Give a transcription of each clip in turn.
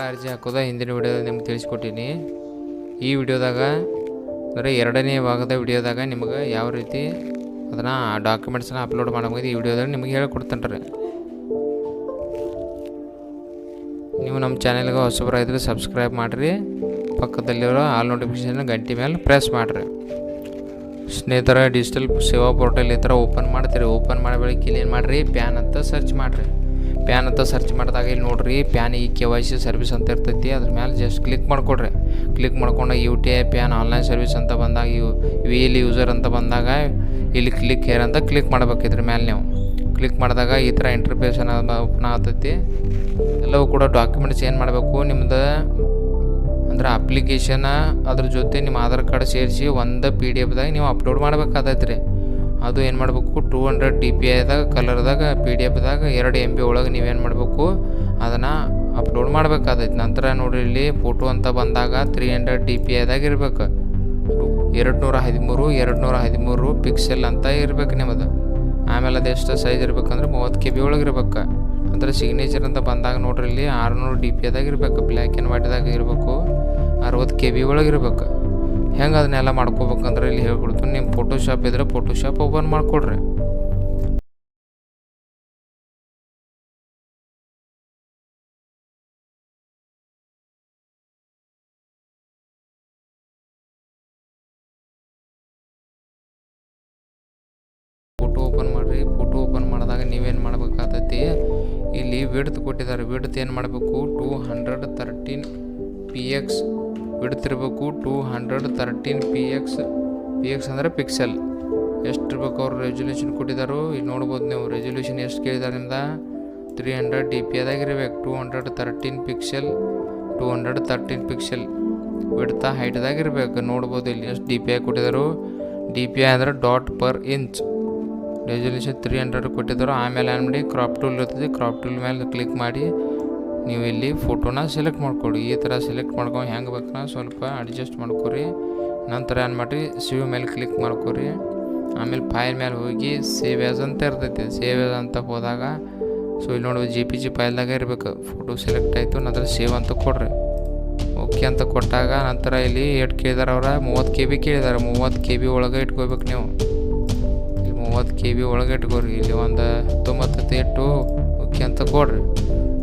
Card ಅರ್ಜಿ ಹಾಕೋದು ಹಿಂದಿನ ವಿಡಿಯೋದಾಗ ನಿಮ್ಗೆ ತಿಳಿಸ್ಕೊಟ್ಟಿನಿ. ಈ ವಿಡಿಯೋದಾಗ ಅಂದರೆ ಎರಡನೇ ಭಾಗದ ವಿಡಿಯೋದಾಗ ನಿಮಗೆ ಯಾವ ರೀತಿ ಅದನ್ನು ಡಾಕ್ಯುಮೆಂಟ್ಸನ್ನ ಅಪ್ಲೋಡ್ ಮಾಡಬಹುದು ಈ ವಿಡಿಯೋದಾಗ ನಿಮಗೆ ಹೇಳ್ಕೊಡ್ತೇನೆ ರೀ. ನೀವು ನಮ್ಮ ಚಾನೆಲ್ಗೆ ಹೊಸಬರಾಗಿದ್ದರೆ ಸಬ್ಸ್ಕ್ರೈಬ್ ಮಾಡಿರಿ, ಪಕ್ಕದಲ್ಲಿರೋ ಆಲ್ ನೋಟಿಫಿಕೇಷನ್ ಗಂಟೆ ಮೇಲೆ ಪ್ರೆಸ್ ಮಾಡಿರಿ. ಸ್ನೇಹಿತರ ಡಿಜಿಟಲ್ ಸೇವಾ ಪೋರ್ಟಲ್ ಈ ಥರ ಓಪನ್ ಮಾಡ್ತೀರಿ. ಓಪನ್ ಮಾಡಿ ಬೆಳಗ್ಗೆ ಇಲ್ಲಿ ಏನು ಮಾಡಿರಿ, ಪ್ಯಾನ್ ಅಂತ ಸರ್ಚ್ ಮಾಡಿರಿ. ಪ್ಯಾನ್ ಅಂತ ಸರ್ಚ್ ಮಾಡಿದಾಗ ಇಲ್ಲಿ ನೋಡಿರಿ ಪ್ಯಾನ್ KYC ಸರ್ವಿಸ್ ಅಂತ ಇರ್ತೈತಿ. ಅದ್ರ ಮೇಲೆ ಜಸ್ಟ್ ಕ್ಲಿಕ್ ಮಾಡ್ಕೊಡ್ರಿ. ಕ್ಲಿಕ್ ಮಾಡ್ಕೊಂಡು UTI ಪ್ಯಾನ್ ಆನ್ಲೈನ್ ಸರ್ವಿಸ್ ಅಂತ ಬಂದಾಗ VL ಯೂಸರ್ ಅಂತ ಬಂದಾಗ ಇಲ್ಲಿ ಕ್ಲಿಕ್ ಹೇರ್ ಅಂತ ಕ್ಲಿಕ್ ಮಾಡ್ಬೇಕು. ಇದ್ರ ಮೇಲೆ ನೀವು ಕ್ಲಿಕ್ ಮಾಡಿದಾಗ ಈ ಥರ ಇಂಟರ್ಫೇಸ್ ಓಪನ್ ಆಗ್ತೈತಿ. ಎಲ್ಲವೂ ಕೂಡ ಡಾಕ್ಯುಮೆಂಟ್ಸ್ ಏನು ಮಾಡಬೇಕು, ನಿಮ್ಮದು ಅಂದ್ರೆ ಅಪ್ಲಿಕೇಶನ್ ಅದ್ರ ಜೊತೆ ನಿಮ್ಮ ಆಧಾರ್ ಕಾರ್ಡ್ ಸೇರಿಸಿ ಒಂದು PDF ನೀವು ಅಪ್ಲೋಡ್ ಮಾಡ್ಬೇಕಾದೈತೆ ರೀ. ಅದು ಏನು ಮಾಡಬೇಕು 200 DPIದಾಗ ಕಲರ್ದಾಗ PDF 2 MB ಒಳಗೆ ನೀವೇನು ಮಾಡಬೇಕು ಅದನ್ನು ಅಪ್ಲೋಡ್ ಮಾಡಬೇಕಾದೈತೆ. ನಂತರ ನೋಡಿರಿ ಇಲ್ಲಿ ಫೋಟೋ ಅಂತ ಬಂದಾಗ 300 DPIದಾಗ ಇರಬೇಕು. 213 ಪಿಕ್ಸೆಲ್ ಅಂತ ಇರಬೇಕು ನಿಮ್ಮದು. ಆಮೇಲೆ ಅದು ಎಷ್ಟು ಸೈಜ್ ಇರಬೇಕಂದ್ರೆ 30 KB ಒಳಗೆ ಇರ್ಬೇಕು. ಅಂದರೆ ಸಿಗ್ನೇಚರ್ ಅಂತ ಬಂದಾಗ ನೋಡ್ರಿ ಇಲ್ಲಿ 600 DPIದಾಗ ಇರಬೇಕು. ಬ್ಲ್ಯಾಕ್ ಆ್ಯಂಡ್ ವೈಟ್ದಾಗ ಇರಬೇಕು. 60 KB ಒಳಗೆ ಇರಬೇಕು. ಹೆಂಗೆ ಅದನ್ನೆಲ್ಲ ಮಾಡ್ಕೋಬೇಕಂದ್ರೆ ಇಲ್ಲಿ ಹೇಳ್ಕೊಡ್ತೀನಿ. ನಿಮ್ಮ ಫೋಟೋಶಾಪ್ ಇದ್ರೆ ಫೋಟೋಶಾಪ್ ಓಪನ್ ಮಾಡಿಕೊಡ್ರಿ. ಫೋಟೋ ಓಪನ್ ಮಾಡಿರಿ. ಫೋಟೋ ಓಪನ್ ಮಾಡಿದಾಗ ನೀವೇನು ಮಾಡ್ಬೇಕಾಗ್ತೈತಿ, ಇಲ್ಲಿ ವಿಡ್ತ್ ಕೊಟ್ಟಿದ್ದಾರೆ. ವಿಡ್ತ್ ಏನು ಮಾಡಬೇಕು 213 px ವಿಡ್ತ್ ಇರಬೇಕು. 213 px ಅಂದರೆ ಪಿಕ್ಸೆಲ್. ಎಷ್ಟು ಇರ್ಬೇಕು ಅವ್ರು ರೆಸೊಲ್ಯೂಷನ್ ಕೊಟ್ಟಿದ್ದಾರೆ ಇಲ್ಲಿ ನೋಡ್ಬೋದು ನೀವು. ರೆಸೊಲ್ಯೂಷನ್ ಎಷ್ಟು ಕೇಳಿದ್ದಾರೆ ನಿಮ್ದು 300 DPIದಾಗ ಇರಬೇಕು. 213 ಪಿಕ್ಸೆಲ್ ವಿಡ್ತ ಹೈಟ್ದಾಗ ಇರಬೇಕು. ನೋಡ್ಬೋದು ಇಲ್ಲಿ ಎಷ್ಟು DPI ಕೊಟ್ಟಿದ್ದಾರೆ. DPI ಅಂದರೆ ಡಾಟ್ ಪರ್ ಇಂಚ್. ರೆಸೊಲ್ಯೂಷನ್ 300 ಕೊಟ್ಟಿದ್ದಾರೆ. ಆಮೇಲೆ ಏನು ಮಾಡಿ ಕ್ರಾಪ್ ಟೂಲ್ ಇರ್ತದೆ. ಕ್ರಾಪ್ ಟೂಲ್ ಮೇಲೆ ಕ್ಲಿಕ್ ಮಾಡಿ ನೀವು ಇಲ್ಲಿ ಫೋಟೋನ ಸೆಲೆಕ್ಟ್ ಮಾಡ್ಕೊಳ್ಳಿ. ಈ ಥರ ಸೆಲೆಕ್ಟ್ ಮಾಡ್ಕೊಂಡು ಹೆಂಗೆ ಬೇಕನ್ನ ಸ್ವಲ್ಪ ಅಡ್ಜಸ್ಟ್ ಮಾಡ್ಕೊರಿ. ನಂತರ ಏನು ಮಾಡಿರಿ ಸೇವ್ ಮೇಲೆ ಕ್ಲಿಕ್ ಮಾಡ್ಕೊರಿ. ಆಮೇಲೆ ಫೈಲ್ ಮೇಲೆ ಹೋಗಿ ಸೇವ್ ಆ್ಯಸ್ ಅಂತ ಇರ್ತೈತಿ. ಸೇವ್ ಆ್ಯಸ್ ಅಂತ ಹೋದಾಗ ಸೊ ಇಲ್ಲಿ ನೋಡಿ JPG ಫೈಲ್ದಾಗ ಇರಬೇಕು. ಫೋಟೋ ಸೆಲೆಕ್ಟ್ ಆಯಿತು. ನಂತರ ಸೇವ್ ಅಂತ ಕೊಡ್ರಿ. ಓಕೆ ಅಂತ ಕೊಟ್ಟಾಗ ನಂತರ ಇಲ್ಲಿ ಎಷ್ಟು ಕೇಳಿದಾರೆ ಅವ್ರ 30 KB ಕೇಳಿದ್ದಾರೆ. 30 KB ಒಳಗೆ ಇಟ್ಕೋಬೇಕು ನೀವು. 30 KB ಒಳಗೆ ಇಟ್ಕೋರಿ. ಇಲ್ಲಿ ಒಂದು 19 ಇಟ್ಟು ಓಕೆ ಅಂತ ಕೊಡ್ರಿ.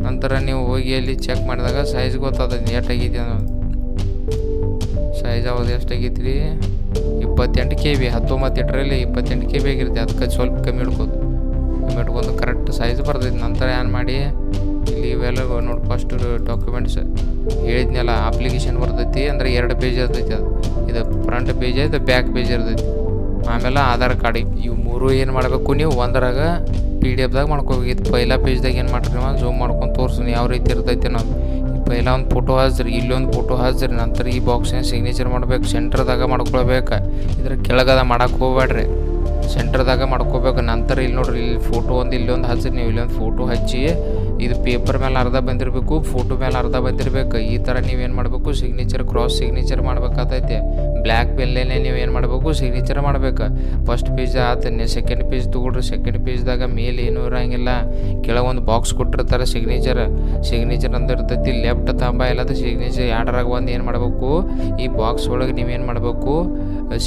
ನಂತರ ನೀವು ಹೋಗಿ ಅಲ್ಲಿ ಚೆಕ್ ಮಾಡಿದಾಗ ಸೈಜ್ ಗೊತ್ತಾಗ್ತದೆ ಎಷ್ಟಾಗೈತಿ ಅನ್ನೋದು. ಸೈಜ್ ಯಾವ್ದು ಎಷ್ಟಾಗೈತಿ ರೀ 28 KB. 19 ಇಟ್ಟರಲ್ಲಿ 28 KB ಆಗಿರುತ್ತೆ. ಅದಕ್ಕೆ ಸ್ವಲ್ಪ ಕಮ್ಮಿ ಇಟ್ಕೊಂಡು ಕರೆಕ್ಟ್ ಸೈಜ್ ಬರ್ತೈತಿ. ನಂತರ ಏನು ಮಾಡಿ ಇಲ್ಲಿ ಇವೆಲ್ಲ ನೋಡಿ ಫಸ್ಟ್ ಡಾಕ್ಯುಮೆಂಟ್ಸ್ ಹೇಳಿದ್ನೆಲ್ಲ ಅಪ್ಲಿಕೇಶನ್ ಬರ್ತೈತಿ. ಅಂದರೆ 2 ಪೇಜ್ ಇರ್ತೈತಿ. ಇದು ಫ್ರಂಟ್ ಪೇಜ್ ಇದು ಬ್ಯಾಕ್ ಪೇಜ್ ಇರ್ತೈತಿ. ಆಮೇಲೆ ಆಧಾರ್ ಕಾರ್ಡ್ ಇವು 3 ಏನು ಮಾಡಬೇಕು ನೀವು ಒಂದರಾಗ PDF ಮಾಡ್ಕೋಬೇಕು. ಇದು ಪೈಲ ಪೇಜ್ದಾಗ ಏನು ಮಾಡ್ರಿ ಝೂಮ್ ಮಾಡ್ಕೊಂಡು ತೋರಿಸ್ತೀನಿ ಯಾವ ರೀತಿ ಇರ್ತೈತೆ ನಾವು. ಈ ಪೈಲ ಒಂದು ಫೋಟೋ ಹಾಸ್ರಿ, ಇಲ್ಲೊಂದು ಫೋಟೋ ಹಾಸ್ರಿ. ನಂತರ ಈ ಬಾಕ್ಸ್ನ ಸಿಗ್ನೇಚರ್ ಮಾಡ್ಬೇಕು. ಸೆಂಟ್ರದಾಗ ಮಾಡ್ಕೊಳ್ಬೇಕು. ಇದ್ರ ಕೆಳಗದ ಮಾಡಕ್ಕೆ ಹೋಗ್ಬೇಡ್ರಿ, ಸೆಂಟ್ರದಾಗ ಮಾಡ್ಕೋಬೇಕು. ನಂತರ ಇಲ್ಲಿ ನೋಡ್ರಿ ಇಲ್ಲಿ ಫೋಟೋ ಒಂದು ಇಲ್ಲೊಂದು ಹಚ್ಚಿರಿ. ನೀವು ಇಲ್ಲೊಂದು ಫೋಟೋ ಹಚ್ಚಿ ಇದು ಪೇಪರ್ ಮೇಲೆ ಅರ್ಧ ಬಂದಿರಬೇಕು, ಫೋಟೋ ಮೇಲೆ ಅರ್ಧ ಬಂದಿರಬೇಕು. ಈ ಥರ ನೀವೇನು ಮಾಡಬೇಕು ಸಿಗ್ನೇಚರ್ ಕ್ರಾಸ್ ಸಿಗ್ನೇಚರ್ ಮಾಡ್ಬೇಕಾಗ್ತೈತೆ. ಬ್ಲ್ಯಾಕ್ ಪೆನ್ಲೇನೆ ನೀವು ಏನು ಮಾಡಬೇಕು ಸಿಗ್ನೇಚರ್ ಮಾಡ್ಬೇಕು. ಫಸ್ಟ್ ಪೇಜ್ ಆತನೆ. ಸೆಕೆಂಡ್ ಪೇಜ್ ತೊಗೊಳ್ರಿ. ಸೆಕೆಂಡ್ ಪೇಜ್ದಾಗ ಮೇಲೆ ಏನೂ ಇರೋಂಗಿಲ್ಲ. ಕೆಳಗೊಂದು ಬಾಕ್ಸ್ ಕೊಟ್ಟಿರ್ತಾರೆ ಸಿಗ್ನೇಚರ್ ಅಂತ ಇರ್ತೈತಿ. ಲೆಫ್ಟ್ ತಾಂಬ ಎಲ್ಲದ ಸಿಗ್ನೇಚರ್ ಎರಡರಾಗ ಒಂದು ಏನು ಮಾಡಬೇಕು ಈ ಬಾಕ್ಸ್ ಒಳಗೆ ನೀವೇನು ಮಾಡಬೇಕು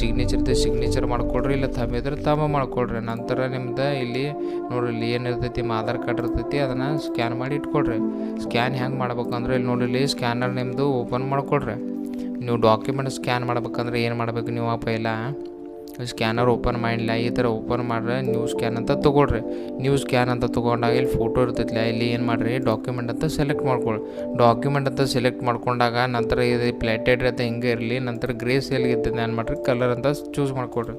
ಸಿಗ್ನೇಚರ್ ಮಾಡ್ಕೊಡ್ರಿ. ಇಲ್ಲ ತಂಬಿದ್ರೆ ತಾಂಬ ಮಾಡ್ಕೊಡ್ರಿ. ನಂತರ ನಿಮ್ದು ಇಲ್ಲಿ ನೋಡ್ರಿ ಇಲ್ಲಿ ಏನಿರ್ತೈತಿ ನಿಮ್ಮ ಆಧಾರ್ ಕಾರ್ಡ್ ಇರ್ತೈತಿ. ಅದನ್ನು ಸ್ಕ್ಯಾನ್ ಮಾಡಿ ಇಟ್ಕೊಡ್ರಿ. ಸ್ಕ್ಯಾನ್ ಹೆಂಗೆ ಮಾಡ್ಬೇಕಂದ್ರೆ ಇಲ್ಲಿ ನೋಡ್ರಿ ಇಲ್ಲಿ ಸ್ಕ್ಯಾನರ್ ನಿಮ್ಮದು ಓಪನ್ ಮಾಡ್ಕೊಡ್ರಿ. ನೀವು ಡಾಕ್ಯುಮೆಂಟ್ ಸ್ಕ್ಯಾನ್ ಮಾಡ್ಬೇಕಂದ್ರೆ ಏನು ಮಾಡಬೇಕು ನೀವು ಪೈಲ ಸ್ಕ್ಯಾನರ್ ಓಪನ್ ಮಾಡಿಲ್ಲ. ಈ ಥರ ಓಪನ್ ಮಾಡ್ರೆ ನ್ಯೂ ಸ್ಕ್ಯಾನ್ ಅಂತ ತೊಗೊಳ್ರಿ. ನ್ಯೂ ಸ್ಕ್ಯಾನ್ ಅಂತ ತೊಗೊಂಡಾಗ ಇಲ್ಲಿ ಫೋಟೋ ಇರ್ತೈತಿಲ್ಲ ಇಲ್ಲಿ ಏನು ಮಾಡಿರಿ ಡಾಕ್ಯುಮೆಂಟ್ ಅಂತ ಸೆಲೆಕ್ಟ್ ಮಾಡ್ಕೊಳ್ಳಿ. ಡಾಕ್ಯುಮೆಂಟ್ ಅಂತ ಸೆಲೆಕ್ಟ್ ಮಾಡ್ಕೊಂಡಾಗ ನಂತರ ಇದು ಪ್ಲೇಟೆಡ್ ಅಂತ ಹಿಂಗೆ ಇರಲಿ. ನಂತರ ಗ್ರೇ ಸೇಲ್ಗೆ ಇರ್ತದೆ ಏನು ಮಾಡಿರಿ ಕಲರ್ ಅಂತ ಚೂಸ್ ಮಾಡ್ಕೊಳ್ರಿ.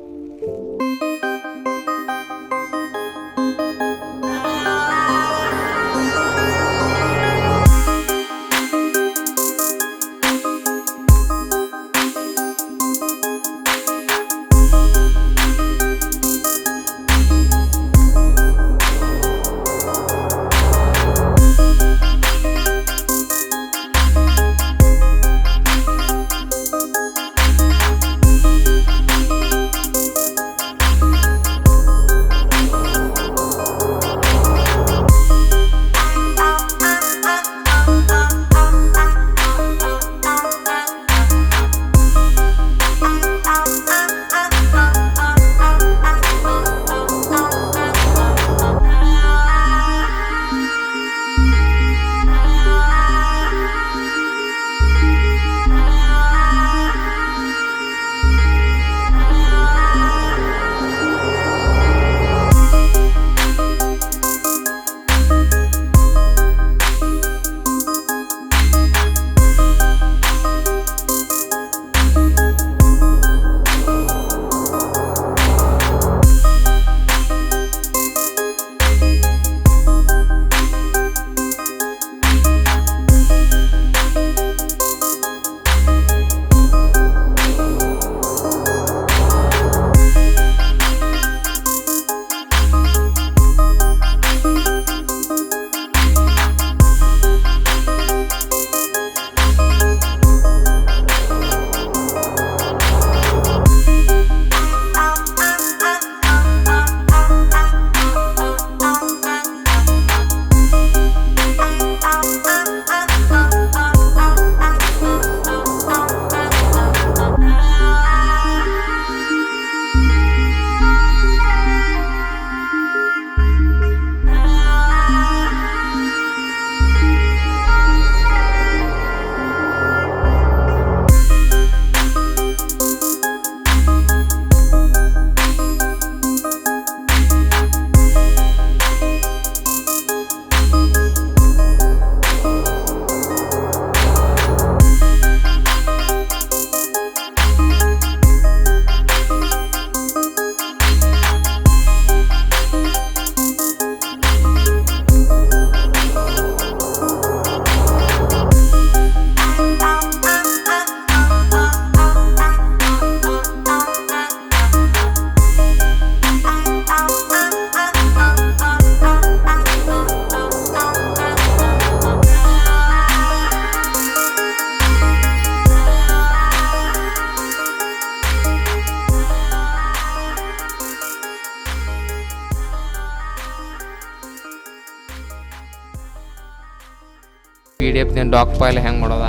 PDF ಡಾಕ್ ಫೈಲ್ ಹೆಂಗೆ ಮಾಡೋದ.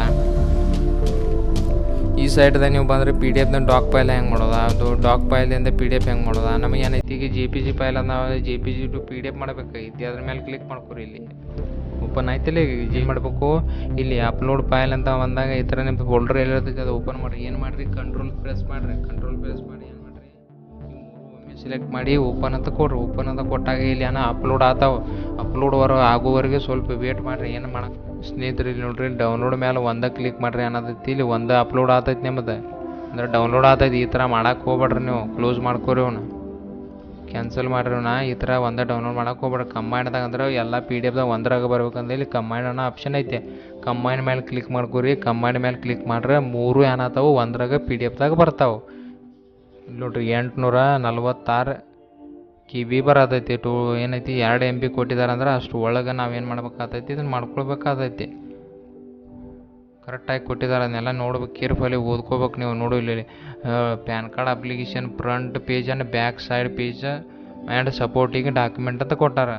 ಈ ಸೈಡ್ದಾಗ ನೀವು ಬಂದರೆ PDF ಡಾಕ್ ಫೈಲ್ ಹೆಂಗೆ ಮಾಡೋದ, ಅದು ಡಾಕ್ ಫೈಲಿಂದ PDF ಹೆಂಗೆ ಮಾಡೋದ. ನಮಗೆ ಏನೈತಿ ಈಗ JPG ಫೈಲ್ ನಾವು JPG ಟು PDF ಮಾಡಬೇಕೈತಿ. ಅದ್ರ ಮೇಲೆ ಕ್ಲಿಕ್ ಮಾಡ್ಕೊರಿ. ಇಲ್ಲಿ ಓಪನ್ ಆಯ್ತಿಲ್ಲ. ಈಗ ಮಾಡಬೇಕು ಇಲ್ಲಿ ಅಪ್ಲೋಡ್ ಫೈಲ್ ಅಂತ ಬಂದಾಗ ಈ ಥರ ನಿಮ್ದು ಫೋಲ್ಡರ್ ಎಲ್ಲಿರ್ತೈತಿ ಅದು ಓಪನ್ ಮಾಡಿರಿ. ಏನು ಮಾಡಿರಿ, ಕಂಟ್ರೋಲ್ ಪ್ರೆಸ್ ಮಾಡಿ ಏನು ಮಾಡಿರಿ, ಒಮ್ಮೆ ಸೆಲೆಕ್ಟ್ ಮಾಡಿ ಓಪನ್ ಅಂತ ಕೊಡ್ರಿ. ಓಪನ್ ಅಂತ ಕೊಟ್ಟಾಗ ಇಲ್ಲಿ ಏನೋ ಅಪ್ಲೋಡ್ ಆತಾವ. ಆಗೋವರೆಗೆ ಸ್ವಲ್ಪ ವೇಟ್ ಮಾಡಿರಿ. ಏನು ಮಾಡಕ್ಕೆ ಸ್ನೇಹಿತರೆ, ಇಲ್ಲಿ ನೋಡ್ರಿ, ಡೌನ್ಲೋಡ್ ಮೇಲೆ ಒಂದೇ ಕ್ಲಿಕ್ ಮಾಡಿರಿ ಅನ್ನೋದೈತಿ. ಇಲ್ಲಿ ಒಂದೇ ಅಪ್ಲೋಡ್ ಆತೈತಿ ನಿಮ್ಮದು, ಅಂದ್ರೆ ಡೌನ್ಲೋಡ್ ಆತೈತಿ. ಈ ಥರ ಮಾಡಕ್ಕೆ ಹೋಗ್ಬೇಡ್ರಿ, ನೀವು ಕ್ಲೋಸ್ ಮಾಡ್ಕೊರಿ, ಅವನ್ನ ಕ್ಯಾನ್ಸಲ್ ಮಾಡಿರಿ. ಈ ಥರ ಒಂದೇ ಡೌನ್ಲೋಡ್ ಮಾಡಕ್ಕೆ ಹೋಗ್ಬೇಡ್ರಿ. ಕಂಬೈನ್ದಾಗ ಅಂದ್ರೆ ಎಲ್ಲ PDF ಒಂದ್ರಾಗ ಬರ್ಬೇಕಂದ್ರೆ ಇಲ್ಲಿ ಕಂಬೈನ್ ಅನ್ನೋ ಆಪ್ಷನ್ ಐತೆ. ಕಂಬೈನ್ ಮೇಲೆ ಕ್ಲಿಕ್ ಮಾಡ್ಕೊರಿ. ಕಂಬೈನ್ ಮೇಲೆ ಕ್ಲಿಕ್ ಮಾಡ್ರೆ 3 ಏನಾಗ್ತಾವೆ ಒಂದ್ರಾಗ PDF ಬರ್ತಾವೆ. ಇಲ್ಲಿ ನೋಡ್ರಿ 846 KB ಬರತೈತಿ. ಏನೈತಿ 2 MB ಕೊಟ್ಟಿದ್ದಾರೆ ಅಂದ್ರೆ ಅಷ್ಟು ಒಳಗೆ ನಾವೇನು ಮಾಡ್ಬೇಕಾಗ್ತೈತಿ, ಇದನ್ನು ಮಾಡ್ಕೊಳ್ಬೇಕಾಗತೈತಿ. ಕರೆಕ್ಟಾಗಿ ಕೊಟ್ಟಿದ್ದಾರೆ, ಅದನ್ನೆಲ್ಲ ನೋಡ್ಬೇಕು, ಕೇರ್ಫುಲಿ ಓದ್ಕೋಬೇಕು ನೀವು. ನೋಡು ಇಲ್ಲಿ PAN card application front page and back side page and supporting document ಅಂತ ಕೊಟ್ಟಾರ.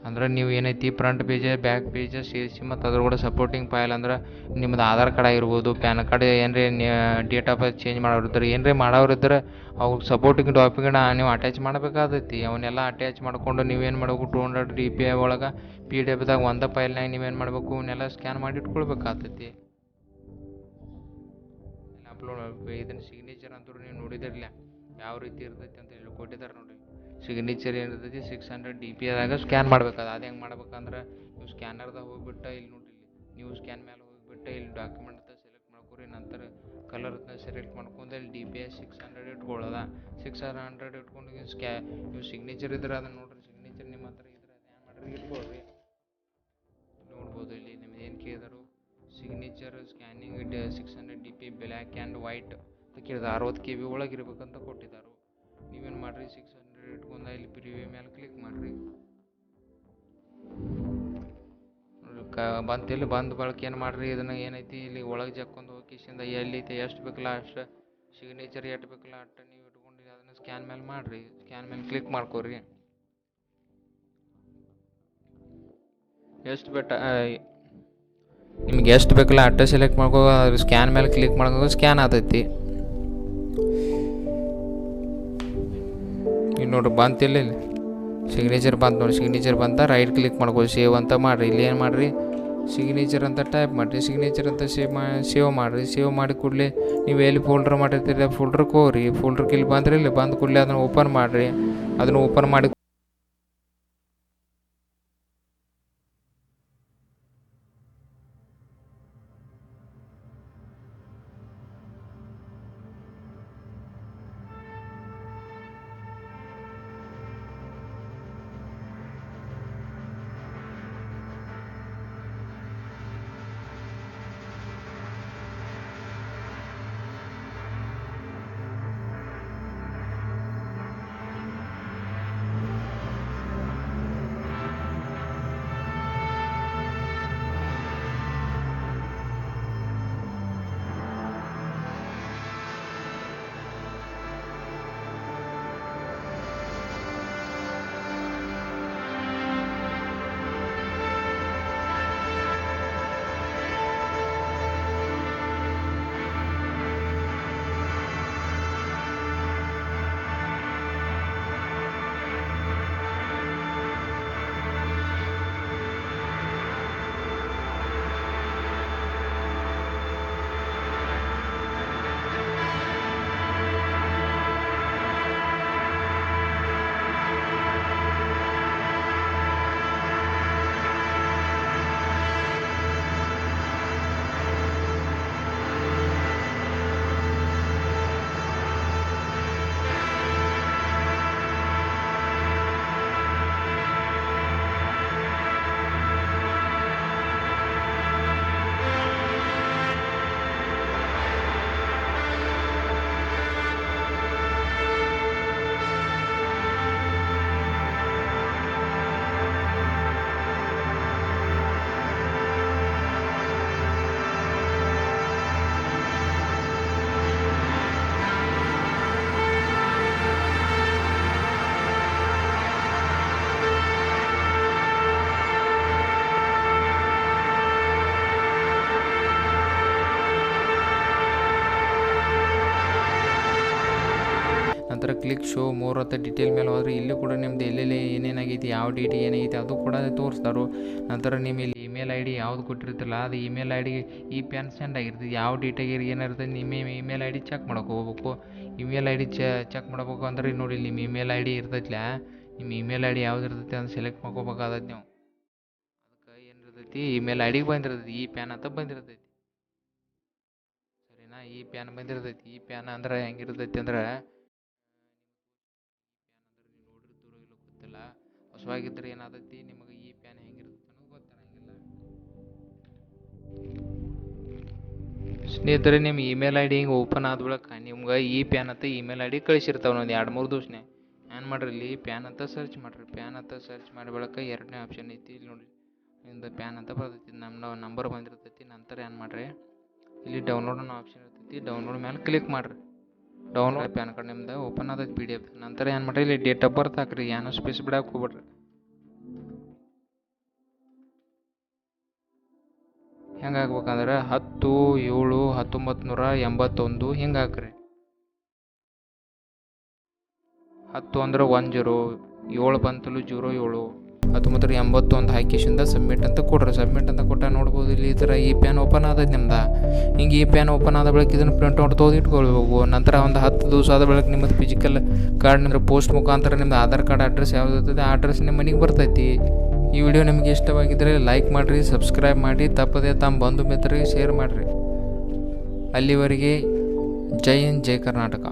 ಅಂದ್ರೆ ನೀವು ಏನೈತಿ ಫ್ರಂಟ್ ಪೇಜ್ ಬ್ಯಾಕ್ ಪೇಜ್ ಸೇರಿಸಿ ಮತ್ತು ಅದ್ರ ಕೂಡ ಸಪೋರ್ಟಿಂಗ್ ಫೈಲ್ ಅಂದ್ರೆ ನಿಮ್ಮದು ಆಧಾರ್ ಕಾರ್ಡ್ ಆಗಿರ್ಬೋದು, ಪ್ಯಾನ್ ಕಾರ್ಡ್ ಏನ್ರಿ ಡೇಟ್ ಆಫ್ ಬರ್ತ್ ಚೇಂಜ್ ಮಾಡೋರಿದ್ರೆ ಏನ್ರಿ ಮಾಡೋರಿದ್ರೆ ಅವು ಸಪೋರ್ಟಿಂಗ್ ಡಾಕ್ಯುಮೆಂಟ್ ನೀವು ಅಟ್ಯಾಚ್ ಮಾಡಬೇಕಾಗೈತಿ. ಅವನ್ನೆಲ್ಲ ಅಟ್ಯಾಚ್ ಮಾಡ್ಕೊಂಡು ನೀವೇನು ಮಾಡಬೇಕು, 200 DPI ಒಳಗೆ PDF ಒಂದು ಫೈಲ್ನಾಗ ನೀವೇನು ಮಾಡಬೇಕು, ಅವನ್ನೆಲ್ಲ ಸ್ಕ್ಯಾನ್ ಮಾಡಿ ಇಟ್ಕೊಳ್ಬೇಕಾಗ್ತೈತಿ. ಅಪ್ಲೋಡ್ ಮಾಡಬೇಕು. ಇದನ್ನು ಸಿಗ್ನೇಚರ್ ಅಂತೂ ನೀವು ನೋಡಿದಿರಲಿಲ್ಲ ಯಾವ ರೀತಿ ಇರ್ತೈತಿ ಅಂತ ಹೇಳಿ ಕೊಟ್ಟಿದ್ದಾರೆ ನೋಡಿರಿ. ಸಿಗ್ನೇಚರ್ ಏನಿರ್ತೈತಿ 600 DPI ಸ್ಕ್ಯಾನ್ ಮಾಡ್ಬೇಕಾದ. ಅದು ಹೆಂಗೆ ಮಾಡ್ಬೇಕಂದ್ರೆ ನೀವು ಸ್ಕ್ಯಾನರ್ದಾಗ ಹೋಗ್ಬಿಟ್ಟು ಇಲ್ಲಿ ನೋಡಿರಿ, ನೀವು ಸ್ಕ್ಯಾನ್ ಮೇಲೆ ಹೋಗ್ಬಿಟ್ಟು ಇಲ್ಲಿ ಡಾಕ್ಯುಮೆಂಟ್ ಅಂತ ಸೆಲೆಕ್ಟ್ ಮಾಡ್ಕೊರಿ. ನಂತರ ಕಲರ್ನ ಸೆಲೆಕ್ಟ್ ಮಾಡ್ಕೊಂಡು ಇಲ್ಲಿ DPI 600 ಇಟ್ಕೊಳ್ಳೋದ. 600 ಇಟ್ಕೊಂಡು ನೀವು ಸಿಗ್ನೇಚರ್ ಇದ್ರೆ ಅದನ್ನು ನೋಡಿರಿ. ಸಿಗ್ನೇಚರ್ ನಿಮ್ಮ ಹತ್ರ ಇದ್ರೆ ಅದು ಏನು ಮಾಡಿರಿ, ಇಟ್ಕೊಳ್ರಿ. ನೋಡ್ಬೋದು ಇಲ್ಲಿ ನಿಮ್ದು ಏನು ಕೇಳಿದರು, signature scanning 600 DPI black and white ಅಂತ ಕೇಳಿದ. 60 KB ಒಳಗೆ ಇರ್ಬೇಕಂತ ಕೊಟ್ಟಿದ್ದಾರೆ. ನೀವೇನು ಮಾಡಿರಿ, 600 ಇಟ್ಕೊಂಡು ಇಲ್ಲಿ ಪ್ರಿವ್ಯೂ ಮೇಲೆ ಕ್ಲಿಕ್ ಮಾಡಿರಿ. ಬಂತಿಲ್ಲಿ ಬಂದು ಬಳಕೆ ಏನು ಮಾಡಿರಿ, ಇದನ್ನು ಏನೈತಿ ಇಲ್ಲಿ ಒಳಗೆ ಜಕ್ಕೊಂಡು ಹೋಗಿಸಿಂದ ಎಲ್ಲೈತಿ ಎಷ್ಟು ಬೇಕಲ್ಲ ಅಷ್ಟು ಸಿಗ್ನೇಚರ್ ಎಷ್ಟು ಬೇಕಲ್ಲ ಅಷ್ಟು ನೀವು ಇಟ್ಕೊಂಡು ಅದನ್ನು ಸ್ಕ್ಯಾನ್ ಮೇಲೆ ಮಾಡಿರಿ. ಸ್ಕ್ಯಾನ್ ಮೇಲೆ ಕ್ಲಿಕ್ ಮಾಡ್ಕೊರಿ. ನಿಮ್ಗೆ ಎಷ್ಟು ಬೇಕಲ್ಲ ಅಷ್ಟು ಸೆಲೆಕ್ಟ್ ಮಾಡ್ಕೋ, ಸ್ಕ್ಯಾನ್ ಮೇಲೆ ಕ್ಲಿಕ್ ಮಾಡ್ಕೋ, ಸ್ಕ್ಯಾನ್ ಆಗ್ತೈತಿ. ಇಲ್ಲಿ ನೋಡ್ರಿ ಬಂತಿಲ್ಲ, ಇಲ್ಲಿ ಸಿಗ್ನೇಚರ್ ಬಂತು ನೋಡಿ. ಸಿಗ್ನೇಚರ್ ಬಂತ ರೈಟ್ ಕ್ಲಿಕ್ ಮಾಡ್ಕೊಳ್ಳಿ, ಸೇವ್ ಅಂತ ಮಾಡಿರಿ. ಇಲ್ಲಿ ಏನು ಮಾಡಿರಿ, ಸಿಗ್ನೇಚರ್ ಅಂತ ಟೈಪ್ ಮಾಡಿರಿ. ಸಿಗ್ನೇಚರ್ ಅಂತ ಸೇವ್ ಮಾಡಿರಿ. ಸೇವ್ ಮಾಡಿ ಕೂಡಲೇ ನೀವು ಎಲ್ಲಿ ಫೋಲ್ಡರ್ ಮಾಡಿರ್ತೀರಿ ಫೋಲ್ಡ್ರಿಗೆ ಹೋಗ್ರಿ. ಫೋಲ್ಡ್ರಿಗೆ ಇಲ್ಲಿ ಬಂದ್ರಿ, ಇಲ್ಲಿ ಬಂದು ಕೂಡಲೇ ಅದನ್ನು ಓಪನ್ ಮಾಡಿರಿ. ಅದನ್ನು ಓಪನ್ ಮಾಡಿ ನಂತರ ಕ್ಲಿಕ್ ಶೋ ಮೋರ್ ಅಂತ ಡೀಟೇಲ್ ಮೇಲೆ ಹೋದರೆ ಇಲ್ಲಿ ಕೂಡ ನಿಮ್ದು ಎಲ್ಲೆಲ್ಲಿ ಏನೇನಾಗೈತಿ ಯಾವ ಡೇಟ್ ಏನೈತಿ ಅದು ಕೂಡ ತೋರಿಸ್ತಾರೋ. ನಂತರ ನಿಮ್ಮ ಇಲ್ಲಿ ಇಮೇಲ್ ಐ ಡಿ ಯಾವ್ದು ಕೊಟ್ಟಿರ್ತಿಲ್ಲ ಅದು ಇಮೇಲ್ ಐ ಡಿ ಈ ಪ್ಯಾನ್ ಸೆಂಡ್ ಆಗಿರ್ತದೆ. ಯಾವ ಡೇಟಾಗಿ ಏನಿರ್ತದೆ ನಿಮ್ಮ ಇಮೇಲ್ ಐ ಡಿ ಚೆಕ್ ಮಾಡೋಕೆ ಹೋಗ್ಬೇಕು. ಇಮೇಲ್ ಐ ಡಿ ಚೆಕ್ ಮಾಡ್ಬೇಕು ಅಂದ್ರೆ ನೋಡಿ ನಿಮ್ಮ ಇಮೇಲ್ ಐ ಡಿ ಇರ್ತೈತಿಲ್ಲ, ನಿಮ್ಮ ಇಮೇಲ್ ಐ ಡಿ ಯಾವ್ದು ಇರ್ತೈತಿ ಅಂತ ಸೆಲೆಕ್ಟ್ ಮಾಡ್ಕೋಬೇಕಾಗತ್ತೆ ನೀವು. ಅದಕ್ಕೆ ಏನಿರ್ತೈತಿ ಇಮೇಲ್ ಐ ಡಿಗೆ ಬಂದಿರ್ತೈತಿ ಈ ಪ್ಯಾನ್ ಅಂತ ಬಂದಿರ್ತೈತಿ. ಸರಿನಾ, ಈ ಪ್ಯಾನ್ ಬಂದಿರ್ತೈತಿ. ಈ ಪ್ಯಾನ್ ಅಂದ್ರೆ ಹೆಂಗಿರ್ತೈತಿ ಅಂದ್ರೆ ನೋಡಿರ್ತೀರೋ ಇಲ್ಲೋ ಗೊತ್ತಿಲ್ಲ, ಹೊಸವಾಗಿದ್ರೆ ಏನಾದೈತಿ ನಿಮಗೆ ಈ ಪ್ಯಾನ್ ಹೆಂಗಿರ್ತೈತಿ ಅನ್ನೋದು ಗೊತ್ತಿರಂಗಿಲ್ಲ. ಸ್ನೇಹಿತರೆ, ನಿಮ್ಮ ಇಮೇಲ್ ಐ ಡಿ ಹಿಂಗೆ ಓಪನ್ ಆದ ಬಳಿಕ ನಿಮ್ಗೆ ಈ ಪ್ಯಾನ್ ಅಂತ ಇಮೇಲ್ ಐ ಡಿ ಕಳಿಸಿರ್ತಾವೆ ಒಂದು 2-3 ದಿವಸನೇ. ಏನು ಮಾಡ್ರಿ, ಇಲ್ಲಿ ಪ್ಯಾನ್ ಅಂತ ಸರ್ಚ್ ಮಾಡಿರಿ. ಪ್ಯಾನ್ ಅಂತ ಸರ್ಚ್ ಮಾಡಿ ಬಳಿಕ ಎರಡನೇ ಆಪ್ಷನ್ ಐತಿ ಇಲ್ಲಿ ನೋಡಿ, ಇಂದ ಪ್ಯಾನ್ ಅಂತ ಬರ್ತೈತಿ, ನಮ್ಮ ನಂಬರ್ ಬಂದಿರ್ತೈತಿ. ನಂತರ ಏನು ಮಾಡಿರಿ, ಇಲ್ಲಿ ಡೌನ್ಲೋಡ್ ಅನ್ನೋ ಆಪ್ಷನ್ ಇರ್ತೈತಿ, ಡೌನ್ಲೋಡ್ ಮೇಲೆ ಕ್ಲಿಕ್ ಮಾಡಿರಿ. ಡೌನ್ಲೋಡ್ ಪ್ಯಾನ್ ಕಾರ್ಡ್ ನಿಮ್ದು ಓಪನ್ ಆದೈತಿ PDF. ನಂತರ ಏನು ಮಾಡಿರಿ, ಇಲ್ಲಿ ಡೇಟ್ ಆಫ್ ಬರ್ತ್ ಹಾಕ್ರಿ, ಏನೋ ಸ್ಪೇಸ್ ಬಿಡಕ್ಕೆ ಹೋಗ್ಬಿಡ್ರಿ. ಹೆಂಗೆ ಹಾಕ್ಬೇಕಂದ್ರೆ 10/7/1981 ಹಿಂಗೆ ಹಾಕ್ರಿ. 10 ಅಂದ್ರೆ 10, 7 ಬಂತಲು 07, 1981 ಹಾಕಿಸಿಂದ ಸಬ್ಮಿಟ್ ಅಂತ ಕೊಡ್ರಿ. ಸಬ್ಮಿಟ್ ಅಂತ ಕೊಟ್ಟ ನೋಡ್ಬೋದು ಇಲ್ಲಿ ಈ ಥರ ಈ ಪ್ಯಾನ್ ಓಪನ್ ಆದೈತಿ ನಿಮ್ದು. ಹಿಂಗೆ ಈ ಪ್ಯಾನ್ ಓಪನ್ ಆದ ಬಳಿಕ ಇದನ್ನು ಪ್ರಿಂಟ್ ಔಟ್ ತೊಗೊಂಡು ಇಟ್ಕೊಳ್ಬೇಕು. ನಂತರ ಒಂದು 10 ದಿವಸ ಆದ ಬಳಿಕ ನಿಮ್ಮದು ಫಿಸಿಕಲ್ ಕಾರ್ಡ್ ಅಂದ್ರೆ ಪೋಸ್ಟ್ ಮುಖಾಂತರ ನಿಮ್ಮದು ಆಧಾರ್ ಕಾರ್ಡ್ ಅಡ್ರೆಸ್ ಯಾವ್ದು ಇರ್ತದೆ ಆ ಅಡ್ರೆಸ್ ನಿಮ್ಮ ಮನೆಗೆ ಬರ್ತೈತಿ. ಈ ವಿಡಿಯೋ ನಿಮಗೆ ಇಷ್ಟವಾಗಿದ್ದರೆ ಲೈಕ್ ಮಾಡಿರಿ, ಸಬ್ಸ್ಕ್ರೈಬ್ ಮಾಡಿ, ತಪ್ಪದೆ ತಮ್ಮ ಬಂಧು ಮಿತ್ರರಿಗೆ ಶೇರ್ ಮಾಡಿರಿ. ಅಲ್ಲಿವರೆಗೆ ಜೈ ಹಿಂದ್, ಜೈ ಕರ್ನಾಟಕ.